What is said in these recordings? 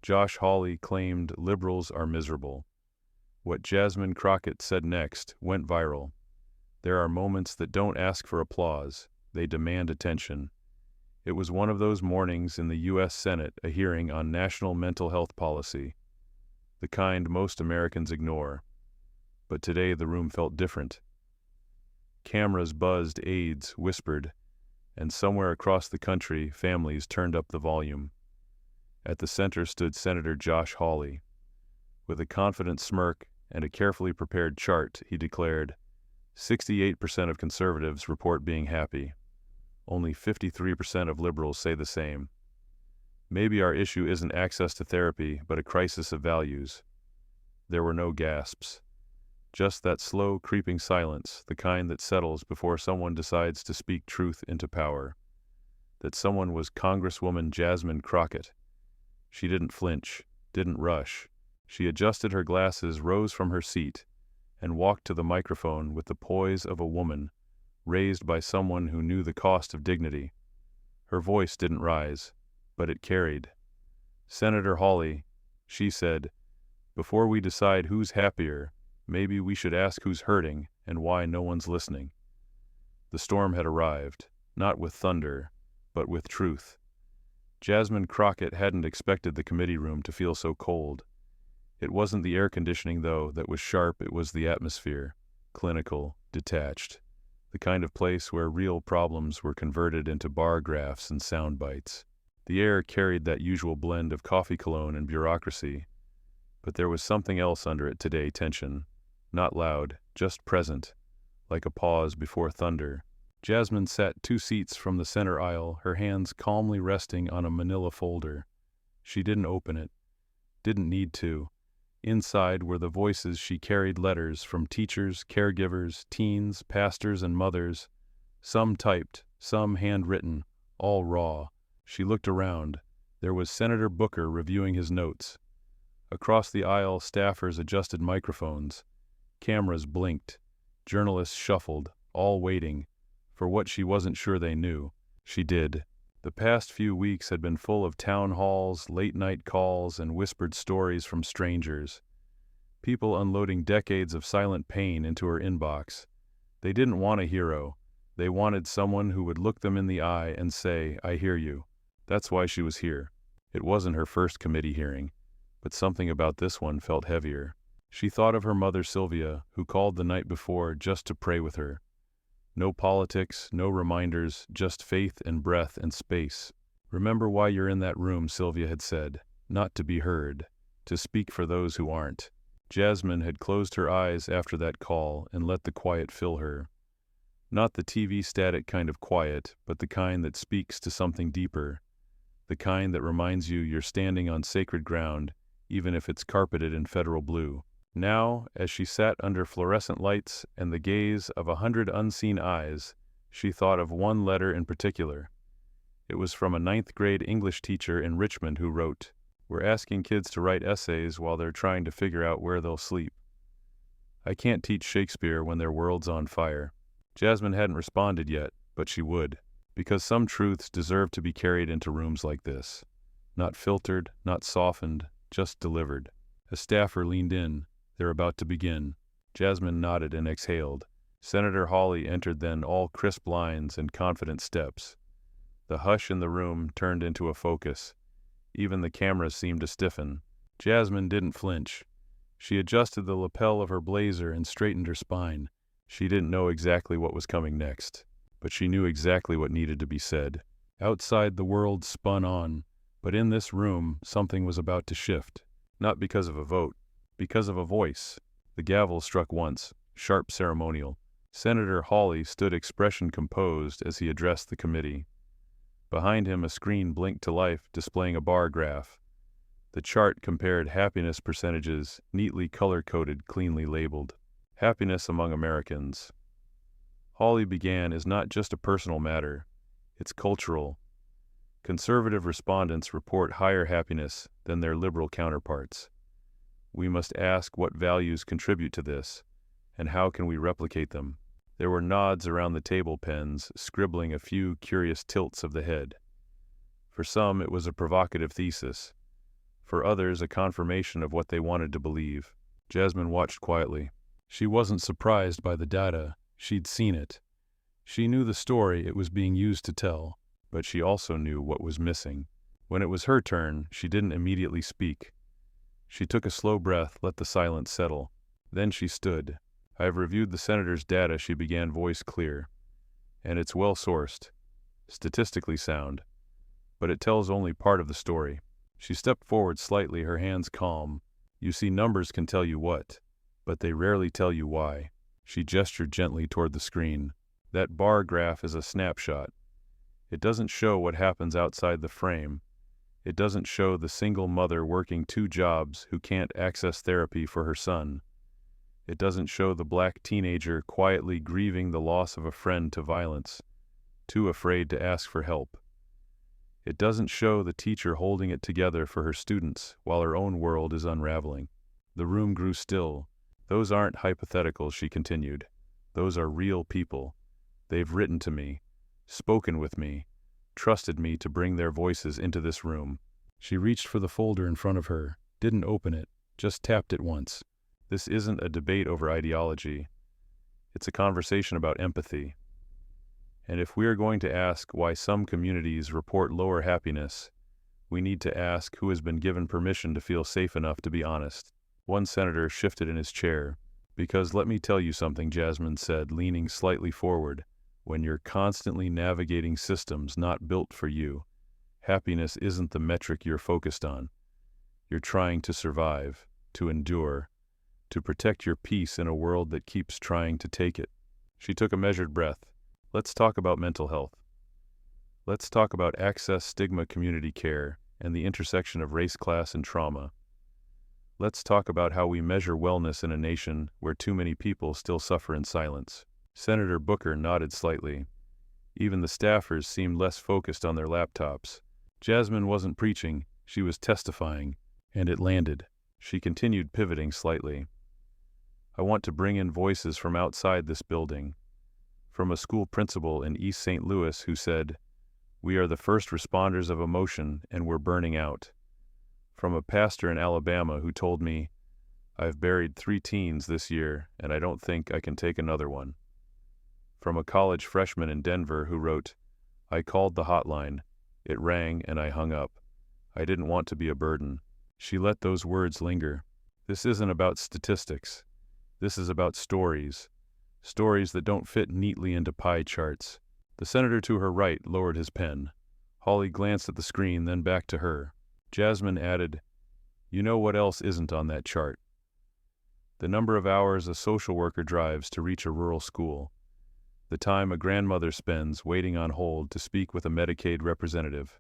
Josh Hawley claimed liberals are miserable. What Jasmine Crockett said next went viral. There are moments that don't ask for applause, they demand attention. It was one of those mornings in the U.S. Senate, a hearing on national mental health policy, the kind most Americans ignore. But today the room felt different. Cameras buzzed, aides whispered, and somewhere across the country, families turned up the volume. At the center stood Senator Josh Hawley. With a confident smirk and a carefully prepared chart, he declared, 68% of conservatives report being happy. Only 53% of liberals say the same. Maybe our issue isn't access to therapy, but a crisis of values. There were no gasps. Just that slow, creeping silence, the kind that settles before someone decides to speak truth into power. That someone was Congresswoman Jasmine Crockett. She didn't flinch, didn't rush. She adjusted her glasses, rose from her seat, and walked to the microphone with the poise of a woman raised by someone who knew the cost of dignity. Her voice didn't rise, but it carried. Senator Hawley, she said, before we decide who's happier, maybe we should ask who's hurting and why no one's listening. The storm had arrived, not with thunder, but with truth. Jasmine Crockett hadn't expected the committee room to feel so cold. It wasn't the air conditioning, though, that was sharp, it was the atmosphere, clinical, detached, the kind of place where real problems were converted into bar graphs and sound bites. The air carried that usual blend of coffee cologne and bureaucracy, but there was something else under it today, tension. Not loud, just present, like a pause before thunder. Jasmine sat 2 seats from the center aisle, her hands calmly resting on a manila folder. She didn't open it, didn't need to. Inside were the voices she carried, letters from teachers, caregivers, teens, pastors, and mothers, some typed, some handwritten, all raw. She looked around. There was Senator Booker reviewing his notes. Across the aisle, staffers adjusted microphones. Cameras blinked. Journalists shuffled, all waiting for what she wasn't sure they knew. She did. The past few weeks had been full of town halls, late-night calls, and whispered stories from strangers. People unloading decades of silent pain into her inbox. They didn't want a hero. They wanted someone who would look them in the eye and say, "I hear you." That's why she was here. It wasn't her first committee hearing, but something about this one felt heavier. She thought of her mother Sylvia, who called the night before just to pray with her. No politics, no reminders, just faith and breath and space. "Remember why you're in that room," Sylvia had said. "Not to be heard, to speak for those who aren't." Jasmine had closed her eyes after that call and let the quiet fill her. Not the TV static kind of quiet, but the kind that speaks to something deeper. The kind that reminds you you're standing on sacred ground, even if it's carpeted in federal blue. Now, as she sat under fluorescent lights and the gaze of 100 unseen eyes, she thought of one letter in particular. It was from a 9th-grade English teacher in Richmond who wrote, "We're asking kids to write essays while they're trying to figure out where they'll sleep. I can't teach Shakespeare when their world's on fire." Jasmine hadn't responded yet, but she would, because some truths deserve to be carried into rooms like this. Not filtered, not softened, just delivered. A staffer leaned in. "They're about to begin." Jasmine nodded and exhaled. Senator Hawley entered then, all crisp lines and confident steps. The hush in the room turned into a focus. Even the cameras seemed to stiffen. Jasmine didn't flinch. She adjusted the lapel of her blazer and straightened her spine. She didn't know exactly what was coming next, but she knew exactly what needed to be said. Outside, the world spun on, but in this room, something was about to shift. Not because of a vote, because of a voice. The gavel struck once, sharp, ceremonial. Senator Hawley stood expression composed as he addressed the committee. Behind him, a screen blinked to life, displaying a bar graph. The chart compared happiness percentages, neatly color-coded, cleanly labeled. Happiness among Americans. Hawley began, is not just a personal matter. It's cultural. Conservative respondents report higher happiness than their liberal counterparts. We must ask what values contribute to this, and how can we replicate them? There were nods around the table, pens scribbling a few curious tilts of the head. For some, it was a provocative thesis. For others, a confirmation of what they wanted to believe. Jasmine watched quietly. She wasn't surprised by the data. She'd seen it. She knew the story it was being used to tell, but she also knew what was missing. When it was her turn, she didn't immediately speak. She took a slow breath, let the silence settle. Then she stood. "I have reviewed the senator's data," she began, voice clear. "And it's well-sourced, statistically sound. But it tells only part of the story." She stepped forward slightly, her hands calm. "You see, numbers can tell you what, but they rarely tell you why." She gestured gently toward the screen. "That bar graph is a snapshot. It doesn't show what happens outside the frame. It doesn't show the single mother working 2 jobs who can't access therapy for her son. It doesn't show the black teenager quietly grieving the loss of a friend to violence, too afraid to ask for help. It doesn't show the teacher holding it together for her students while her own world is unraveling." The room grew still. "Those aren't hypotheticals," she continued. "Those are real people. They've written to me, spoken with me, trusted me to bring their voices into this room." She reached for the folder in front of her, didn't open it, just tapped it once. "This isn't a debate over ideology. It's a conversation about empathy. And if we are going to ask why some communities report lower happiness, we need to ask who has been given permission to feel safe enough to be honest." One senator shifted in his chair. "Because let me tell you something," Jasmine said, leaning slightly forward. "When you're constantly navigating systems not built for you, happiness isn't the metric you're focused on. You're trying to survive, to endure, to protect your peace in a world that keeps trying to take it." She took a measured breath. "Let's talk about mental health. Let's talk about access, stigma, community care, and the intersection of race, class, and trauma. Let's talk about how we measure wellness in a nation where too many people still suffer in silence." Senator Booker nodded slightly. Even the staffers seemed less focused on their laptops. Jasmine wasn't preaching, she was testifying, and it landed. She continued, pivoting slightly. "I want to bring in voices from outside this building. From a school principal in East St. Louis who said, 'We are the first responders of emotion and we're burning out.' From a pastor in Alabama who told me, 'I've buried 3 teens this year and I don't think I can take another one.' From a college freshman in Denver who wrote, 'I called the hotline. It rang and I hung up. I didn't want to be a burden.'" She let those words linger. This isn't about statistics. This is about stories. Stories that don't fit neatly into pie charts. The senator to her right lowered his pen. Hawley glanced at the screen, then back to her. Jasmine added, "You know what else isn't on that chart? The number of hours a social worker drives to reach a rural school. The time a grandmother spends waiting on hold to speak with a Medicaid representative.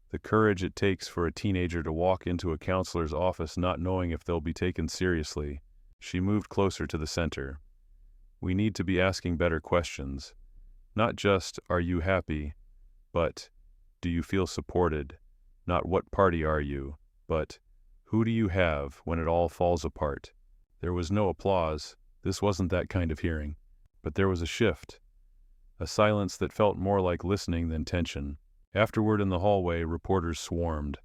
The courage it takes for a teenager to walk into a counselor's office not knowing if they'll be taken seriously." She moved closer to the center. "We need to be asking better questions. Not just, 'Are you happy?' but, 'Do you feel supported?' Not 'What party are you?' but, 'Who do you have when it all falls apart?'" There was no applause. This wasn't that kind of hearing. But there was a shift. A silence that felt more like listening than tension. Afterward in the hallway, reporters swarmed.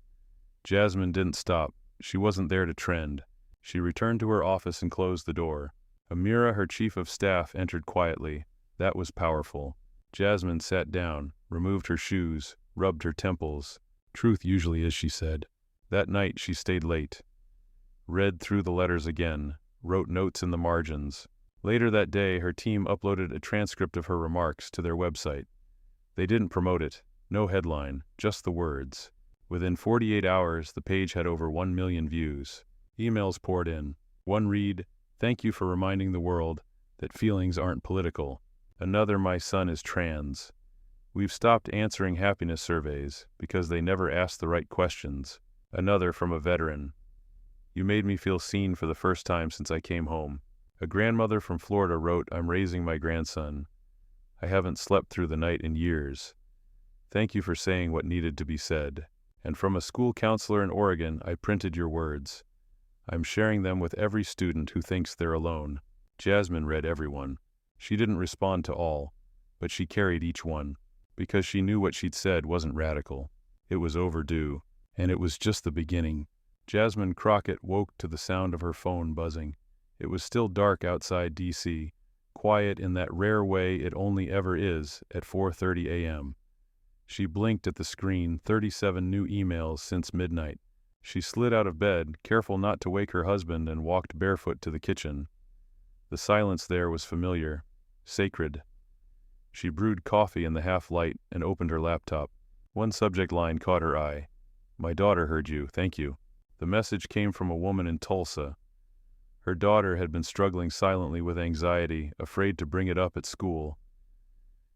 Jasmine didn't stop. She wasn't there to trend. She returned to her office and closed the door. Amira, her chief of staff, entered quietly. That was powerful. Jasmine sat down, removed her shoes, rubbed her temples. "Truth usually is," she said. That night she stayed late. Read through the letters again, wrote notes in the margins. Later that day, her team uploaded a transcript of her remarks to their website. They didn't promote it. No headline, just the words. Within 48 hours, the page had over 1 million views. Emails poured in. One read, "Thank you for reminding the world that feelings aren't political." Another, "My son is trans. We've stopped answering happiness surveys because they never ask the right questions." Another from a veteran, "You made me feel seen for the first time since I came home." A grandmother from Florida wrote, "I'm raising my grandson. I haven't slept through the night in years. Thank you for saying what needed to be said." And from a school counselor in Oregon, "I printed your words. I'm sharing them with every student who thinks they're alone." Jasmine read everyone. She didn't respond to all, but she carried each one, because she knew what she'd said wasn't radical. It was overdue, And it was just the beginning. Jasmine Crockett woke to the sound of her phone buzzing. It was still dark outside D.C., quiet in that rare way it only ever is at 4:30 a.m. She blinked at the screen, 37 new emails since midnight. She slid out of bed, careful not to wake her husband, and walked barefoot to the kitchen. The silence there was familiar, sacred. She brewed coffee in the half-light and opened her laptop. One subject line caught her eye. "My daughter heard you, thank you." The message came from a woman in Tulsa. Her daughter had been struggling silently with anxiety, afraid to bring it up at school.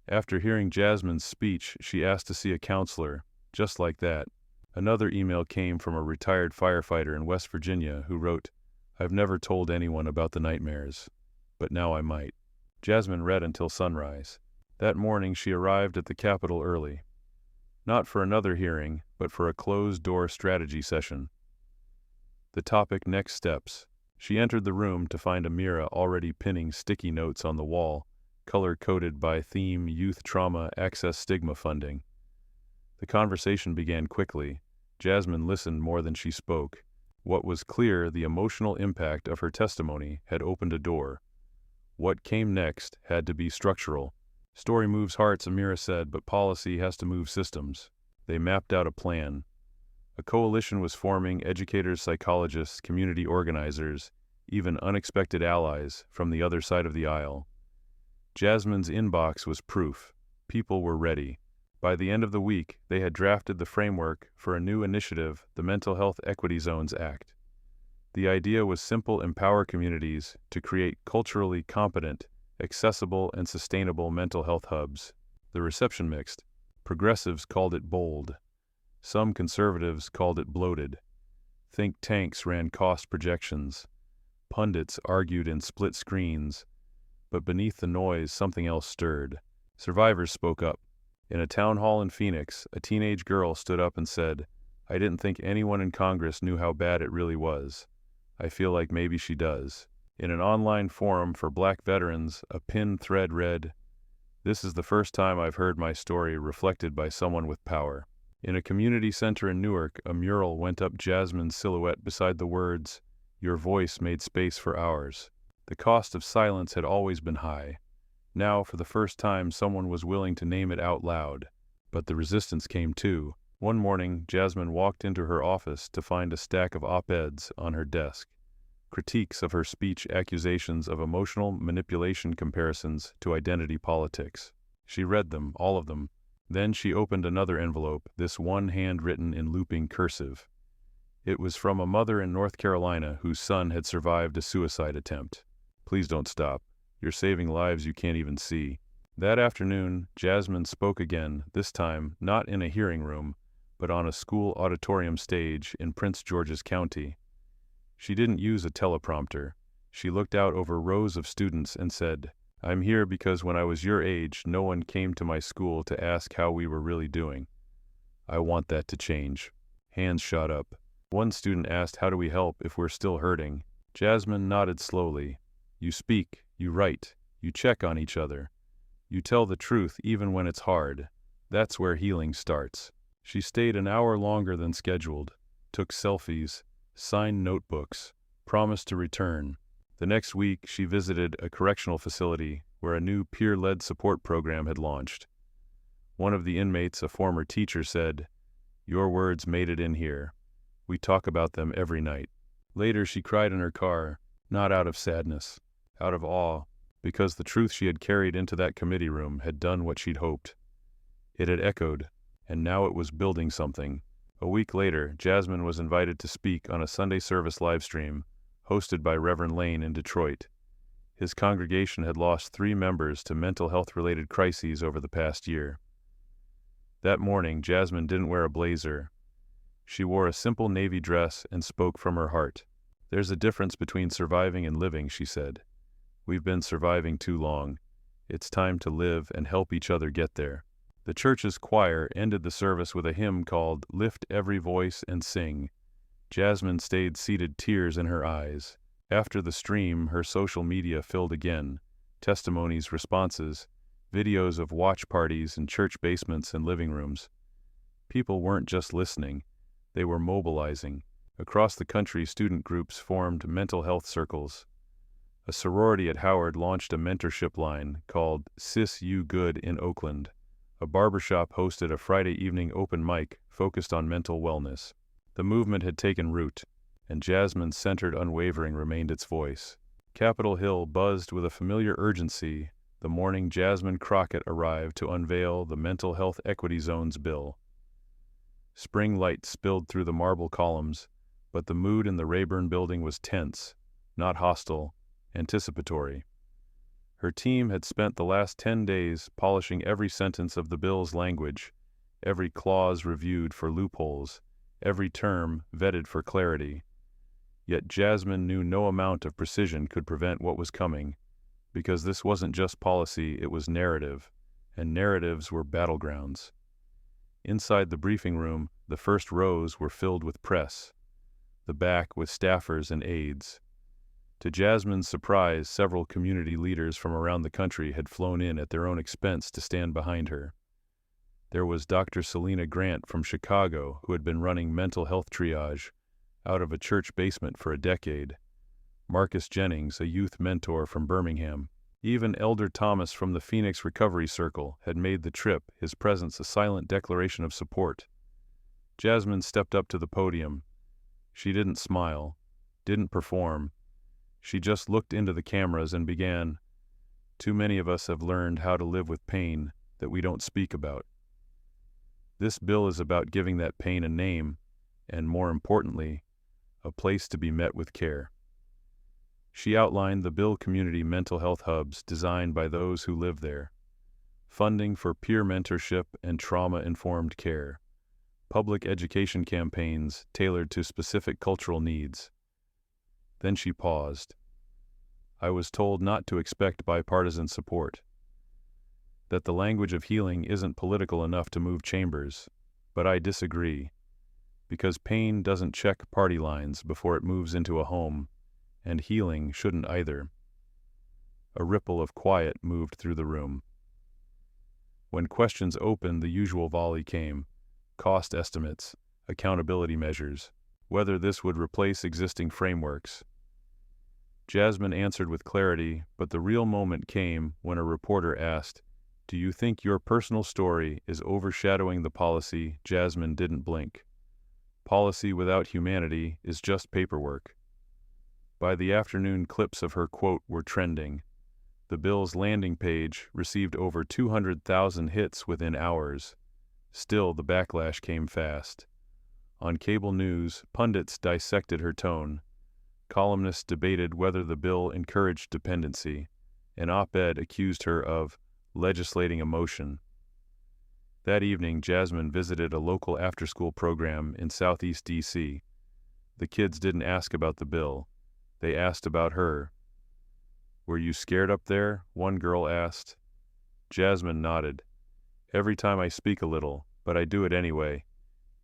After hearing Jasmine's speech, she asked to see a counselor, just like that. Another email came from a retired firefighter in West Virginia who wrote, "I've never told anyone about the nightmares, but now I might." Jasmine read until sunrise. That morning she arrived at the Capitol early. Not for another hearing, but for a closed-door strategy session. The topic: next steps. She entered the room to find Amira already pinning sticky notes on the wall, color-coded by theme Youth Trauma Access Stigma Funding. The conversation began quickly. Jasmine listened more than she spoke. What was clear, the emotional impact of her testimony had opened a door. What came next had to be structural. "Story moves hearts," Amira said, "but policy has to move systems." They mapped out a plan. A coalition was forming: educators, psychologists, community organizers, even unexpected allies from the other side of the aisle. Jasmine's inbox was proof. People were ready. By the end of the week, they had drafted the framework for a new initiative, the Mental Health Equity Zones Act. The idea was simple: empower communities to create culturally competent, accessible, and sustainable mental health hubs. The reception mixed. Progressives called it bold. Some conservatives called it bloated. Think tanks ran cost projections. Pundits argued in split screens. But beneath the noise, something else stirred. Survivors spoke up. In a town hall in Phoenix, a teenage girl stood up and said, "I didn't think anyone in Congress knew how bad it really was. I feel like maybe she does." In an online forum for Black veterans, a pinned thread read, "This is the first time I've heard my story reflected by someone with power." In a community center in Newark, a mural went up Jasmine's silhouette beside the words, "Your voice made space for ours." The cost of silence had always been high. Now, for the first time, someone was willing to name it out loud. But the resistance came too. One morning, Jasmine walked into her office to find a stack of op-eds on her desk. Critiques of her speech, accusations of emotional manipulation, comparisons to identity politics. She read them, all of them. Then she opened another envelope, this one handwritten in looping cursive. It was from a mother in North Carolina whose son had survived a suicide attempt. "Please don't stop. You're saving lives you can't even see." That afternoon, Jasmine spoke again, this time not in a hearing room, but on a school auditorium stage in Prince George's County. She didn't use a teleprompter. She looked out over rows of students and said, "I'm here because when I was your age, no one came to my school to ask how we were really doing. I want that to change." Hands shot up. One student asked, "How do we help if we're still hurting?" Jasmine nodded slowly. "You speak, you write, you check on each other. You tell the truth even when it's hard. That's where healing starts." She stayed an hour longer than scheduled, took selfies, signed notebooks, promised to return. The next week, she visited a correctional facility where a new peer-led support program had launched. One of the inmates, a former teacher, said, "Your words made it in here. We talk about them every night." Later, she cried in her car, not out of sadness, out of awe, because the truth she had carried into that committee room had done what she'd hoped. It had echoed, and now it was building something. A week later, Jasmine was invited to speak on a Sunday service livestream, hosted by Reverend Lane in Detroit. His congregation had lost 3 members to mental health-related crises over the past year. That morning, Jasmine didn't wear a blazer. She wore a simple navy dress and spoke from her heart. "There's a difference between surviving and living," she said. "We've been surviving too long. It's time to live and help each other get there." The church's choir ended the service with a hymn called "Lift Every Voice and Sing." Jasmine stayed seated, tears in her eyes. After the stream, her social media filled again. Testimonies, responses, videos of watch parties in church basements and living rooms. People weren't just listening. They were mobilizing. Across the country, student groups formed mental health circles. A sorority at Howard launched a mentorship line called Sis You Good in Oakland. A barbershop hosted a Friday evening open mic focused on mental wellness. The movement had taken root, and Jasmine's centered unwavering remained its voice. Capitol Hill buzzed with a familiar urgency the morning Jasmine Crockett arrived to unveil the Mental Health Equity Zones bill. Spring light spilled through the marble columns, but the mood in the Rayburn building was tense, not hostile, anticipatory. Her team had spent the last 10 days polishing every sentence of the bill's language, every clause reviewed for loopholes, every term vetted for clarity. Yet Jasmine knew no amount of precision could prevent what was coming, because this wasn't just policy, it was narrative, and narratives were battlegrounds. Inside the briefing room, the first rows were filled with press, the back with staffers and aides. To Jasmine's surprise, several community leaders from around the country had flown in at their own expense to stand behind her. There was Dr. Selena Grant from Chicago, who had been running mental health triage out of a church basement for a decade. Marcus Jennings, a youth mentor from Birmingham. Even Elder Thomas from the Phoenix Recovery Circle had made the trip, his presence a silent declaration of support. Jasmine stepped up to the podium. She didn't smile, didn't perform. She just looked into the cameras and began, "Too many of us have learned how to live with pain that we don't speak about. This bill is about giving that pain a name, and more importantly, a place to be met with care." She outlined the Bill Community Mental Health Hubs designed by those who live there, funding for peer mentorship and trauma-informed care, public education campaigns tailored to specific cultural needs. Then she paused. "I was told not to expect bipartisan support, that the language of healing isn't political enough to move chambers, but I disagree, because pain doesn't check party lines before it moves into a home, and healing shouldn't either." A ripple of quiet moved through the room. When questions opened, the usual volley came: cost estimates, accountability measures, whether this would replace existing frameworks. Jasmine answered with clarity, but the real moment came when a reporter asked, "Do you think your personal story is overshadowing the policy?" Jasmine didn't blink. Policy without humanity is just paperwork. By the afternoon, clips of her quote were trending. The bill's landing page received over 200,000 hits within hours. Still, the backlash came fast. On cable news, pundits dissected her tone. Columnists debated whether the bill encouraged dependency. An op-ed accused her of legislating emotion. That evening, Jasmine visited a local after-school program in Southeast D.C. The kids didn't ask about the bill. They asked about her. "Were you scared up there?" one girl asked. Jasmine nodded. "Every time I speak a little, but I do it anyway,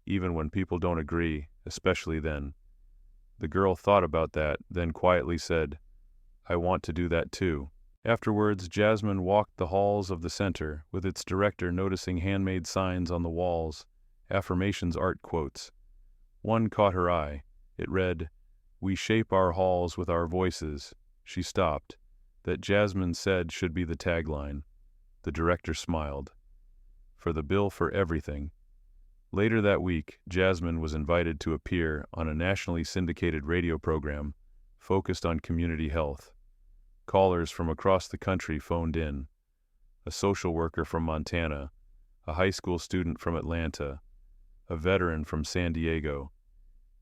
even when people don't agree, especially then." The girl thought about that, then quietly said, "I want to do that too." Afterwards, Jasmine walked the halls of the center, with its director noticing handmade signs on the walls, affirmations art quotes. One caught her eye. It read, "We shape our halls with our voices." She stopped. That, Jasmine said, should be the tagline. The director smiled. For the bill for everything. Later that week, Jasmine was invited to appear on a nationally syndicated radio program focused on community health. Callers from across the country phoned in. A social worker from Montana, a high school student from Atlanta, a veteran from San Diego.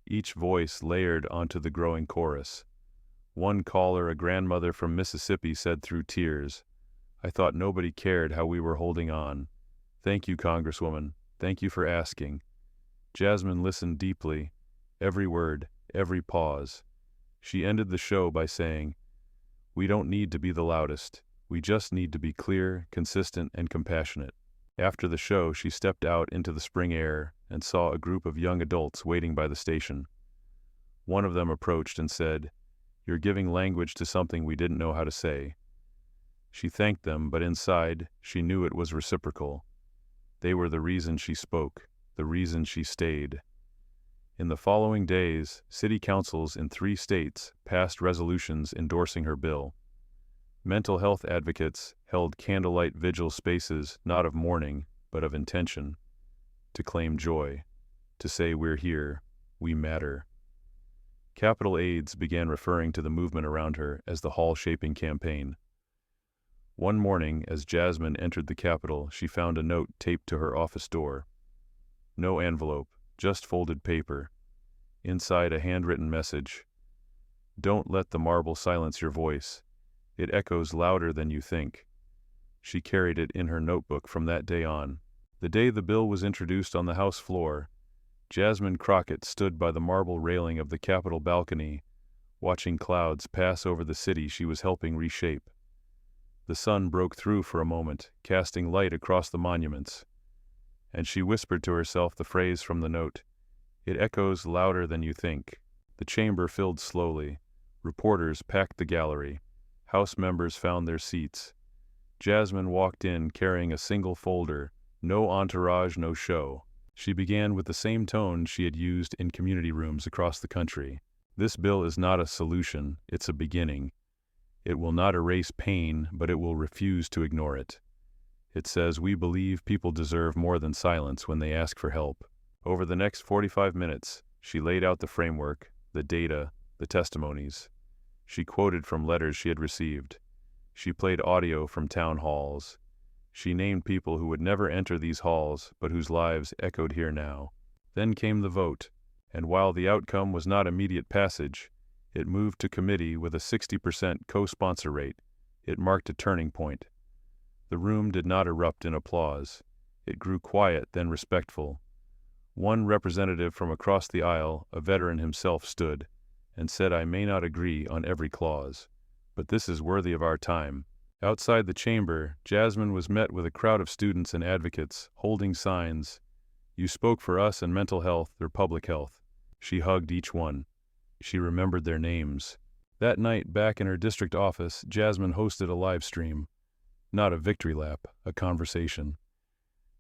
Each voice layered onto the growing chorus. One caller, a grandmother from Mississippi, said through tears, "I thought nobody cared how we were holding on. Thank you, Congresswoman. Thank you for asking." Jasmine listened deeply, every word, every pause. She ended the show by saying, "We don't need to be the loudest. We just need to be clear, consistent, and compassionate." After the show, she stepped out into the spring air and saw a group of young adults waiting by the station. One of them approached and said, "You're giving language to something we didn't know how to say." She thanked them, but inside, she knew it was reciprocal. They were the reason she spoke, the reason she stayed. In the following days, city councils in 3 states passed resolutions endorsing her bill. Mental health advocates held candlelight vigil spaces not of mourning, but of intention, to claim joy, to say we're here, we matter. Capital aides began referring to the movement around her as the hall-shaping campaign. One morning, as Jasmine entered the Capitol, she found a note taped to her office door. No envelope, just folded paper. Inside, a handwritten message. Don't let the marble silence your voice. It echoes louder than you think. She carried it in her notebook from that day on. The day the bill was introduced on the House floor, Jasmine Crockett stood by the marble railing of the Capitol balcony, watching clouds pass over the city she was helping reshape. The sun broke through for a moment, casting light across the monuments, and she whispered to herself the phrase from the note, "It echoes louder than you think." The chamber filled slowly. Reporters packed the gallery. House members found their seats. Jasmine walked in carrying a single folder, no entourage, no show. She began with the same tone she had used in community rooms across the country. This bill is not a solution, it's a beginning. It will not erase pain, but it will refuse to ignore it. It says we believe people deserve more than silence when they ask for help. Over the next 45 minutes, she laid out the framework, the data, the testimonies. She quoted from letters she had received. She played audio from town halls. She named people who would never enter these halls, but whose lives echoed here now. Then came the vote, and while the outcome was not immediate passage, it moved to committee with a 60% co-sponsor rate. It marked a turning point. The room did not erupt in applause. It grew quiet, then respectful. One representative from across the aisle, a veteran himself, stood and said, "I may not agree on every clause, but this is worthy of our time." Outside the chamber, Jasmine was met with a crowd of students and advocates, holding signs. "You spoke for us in mental health or public health." She hugged each one. She remembered their names. That night, back in her district office, Jasmine hosted a live stream. Not a victory lap, a conversation.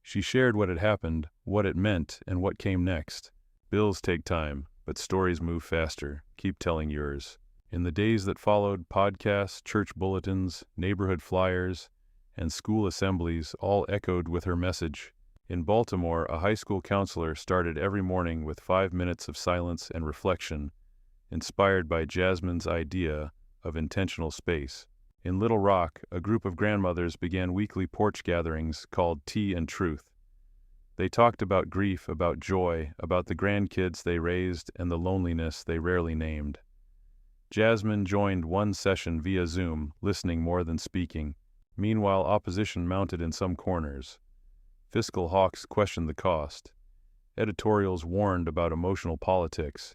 She shared what had happened, what it meant, and what came next. Bills take time, but stories move faster. Keep telling yours. In the days that followed, podcasts, church bulletins, neighborhood flyers, and school assemblies all echoed with her message. In Baltimore, a high school counselor started every morning with 5 minutes of silence and reflection, inspired by Jasmine's idea of intentional space. In Little Rock, a group of grandmothers began weekly porch gatherings called Tea and Truth. They talked about grief, about joy, about the grandkids they raised, and the loneliness they rarely named. Jasmine joined one session via Zoom, listening more than speaking. Meanwhile, opposition mounted in some corners. Fiscal hawks questioned the cost. Editorials warned about emotional politics.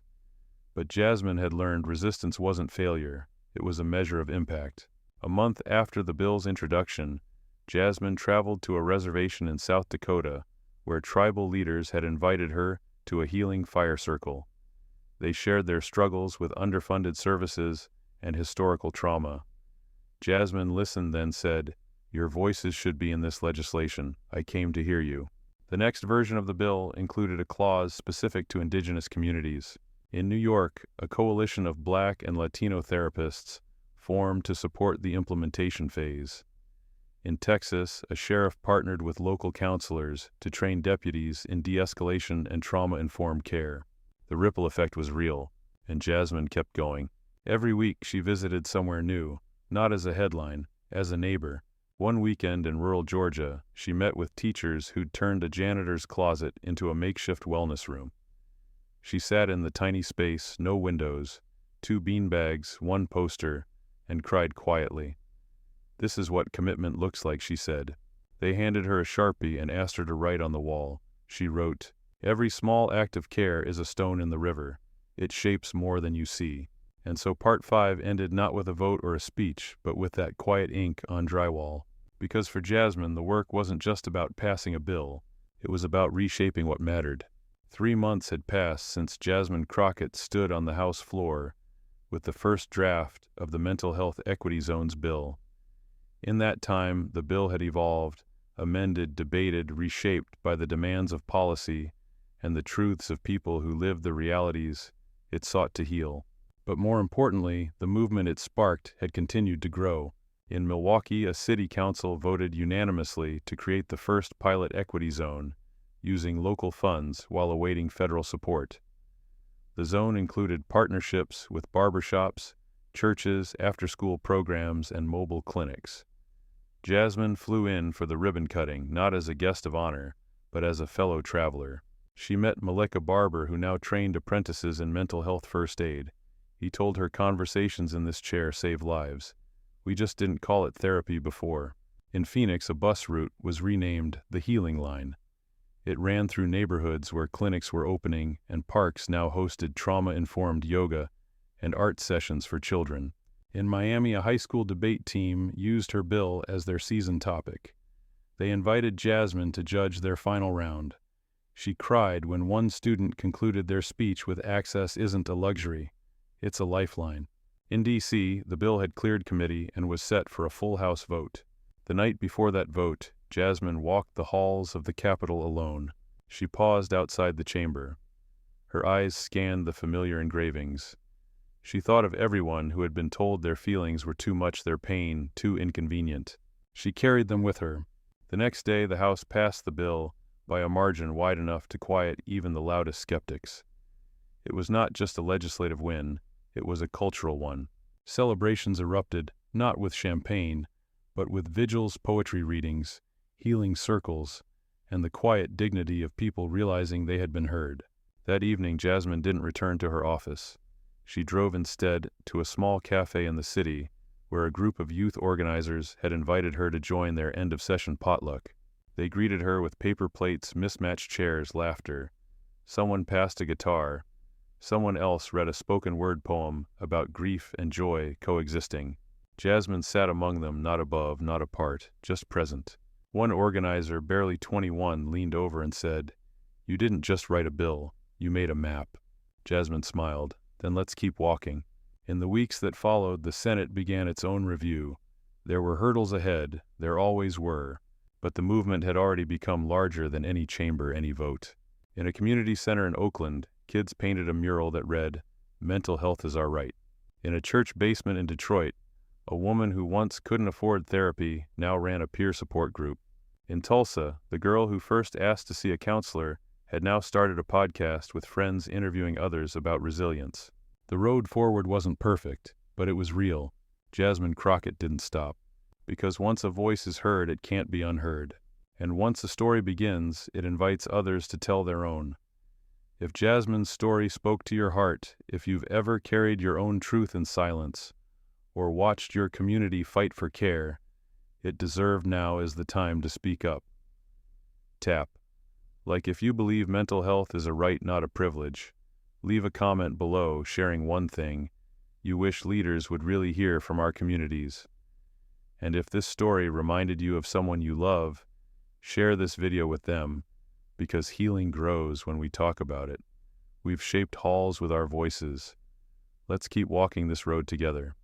But Jasmine had learned resistance wasn't failure, it was a measure of impact. A month after the bill's introduction, Jasmine traveled to a reservation in South Dakota, where tribal leaders had invited her to a healing fire circle. They shared their struggles with underfunded services and historical trauma. Jasmine listened, then said, "Your voices should be in this legislation. I came to hear you." The next version of the bill included a clause specific to indigenous communities. In New York, a coalition of Black and Latino therapists formed to support the implementation phase. In Texas, a sheriff partnered with local counselors to train deputies in de-escalation and trauma-informed care. The ripple effect was real, and Jasmine kept going. Every week she visited somewhere new, not as a headline, as a neighbor. One weekend in rural Georgia, she met with teachers who'd turned a janitor's closet into a makeshift wellness room. She sat in the tiny space, no windows, 2 beanbags, 1 poster, and cried quietly. "This is what commitment looks like," she said. They handed her a Sharpie and asked her to write on the wall. She wrote, "Every small act of care is a stone in the river. It shapes more than you see." And so Part 5 ended not with a vote or a speech, but with that quiet ink on drywall. Because for Jasmine, the work wasn't just about passing a bill. It was about reshaping what mattered. 3 months had passed since Jasmine Crockett stood on the House floor with the first draft of the Mental Health Equity Zones bill. In that time, the bill had evolved, amended, debated, reshaped by the demands of policy and the truths of people who lived the realities it sought to heal. But more importantly, the movement it sparked had continued to grow. In Milwaukee, a city council voted unanimously to create the first pilot equity zone, using local funds while awaiting federal support. The zone included partnerships with barbershops, churches, after-school programs, and mobile clinics. Jasmine flew in for the ribbon cutting, not as a guest of honor, but as a fellow traveler. She met Malika Barber, who now trained apprentices in mental health first aid. He told her conversations in this chair save lives. We just didn't call it therapy before. In Phoenix, a bus route was renamed the Healing Line. It ran through neighborhoods where clinics were opening, and parks now hosted trauma-informed yoga and art sessions for children. In Miami, a high school debate team used her bill as their season topic. They invited Jasmine to judge their final round. She cried when one student concluded their speech with "Access isn't a luxury, it's a lifeline." In D.C., the bill had cleared committee and was set for a full House vote. The night before that vote, Jasmine walked the halls of the Capitol alone. She paused outside the chamber. Her eyes scanned the familiar engravings. She thought of everyone who had been told their feelings were too much, their pain too inconvenient. She carried them with her. The next day, the House passed the bill by a margin wide enough to quiet even the loudest skeptics. It was not just a legislative win, it was a cultural one. Celebrations erupted, not with champagne, but with vigils, poetry readings, healing circles, and the quiet dignity of people realizing they had been heard. That evening, Jasmine didn't return to her office. She drove instead to a small cafe in the city, where a group of youth organizers had invited her to join their end-of-session potluck. They greeted her with paper plates, mismatched chairs, laughter. Someone passed a guitar. Someone else read a spoken-word poem about grief and joy coexisting. Jasmine sat among them, not above, not apart, just present. One organizer, barely 21, leaned over and said, "You didn't just write a bill, you made a map." Jasmine smiled. "Then let's keep walking." In the weeks that followed, the Senate began its own review. There were hurdles ahead, there always were, but the movement had already become larger than any chamber, any vote. In a community center in Oakland, kids painted a mural that read, "Mental health is our right." In a church basement in Detroit, a woman who once couldn't afford therapy now ran a peer support group. In Tulsa, the girl who first asked to see a counselor had now started a podcast with friends interviewing others about resilience. The road forward wasn't perfect, but it was real. Jasmine Crockett didn't stop. Because once a voice is heard, it can't be unheard. And once a story begins, it invites others to tell their own. If Jasmine's story spoke to your heart, if you've ever carried your own truth in silence, or watched your community fight for care, it deserved now is the time to speak up. Tap. Like if you believe mental health is a right, not a privilege, leave a comment below sharing one thing you wish leaders would really hear from our communities. And if this story reminded you of someone you love, share this video with them, because healing grows when we talk about it. We've shaped halls with our voices. Let's keep walking this road together.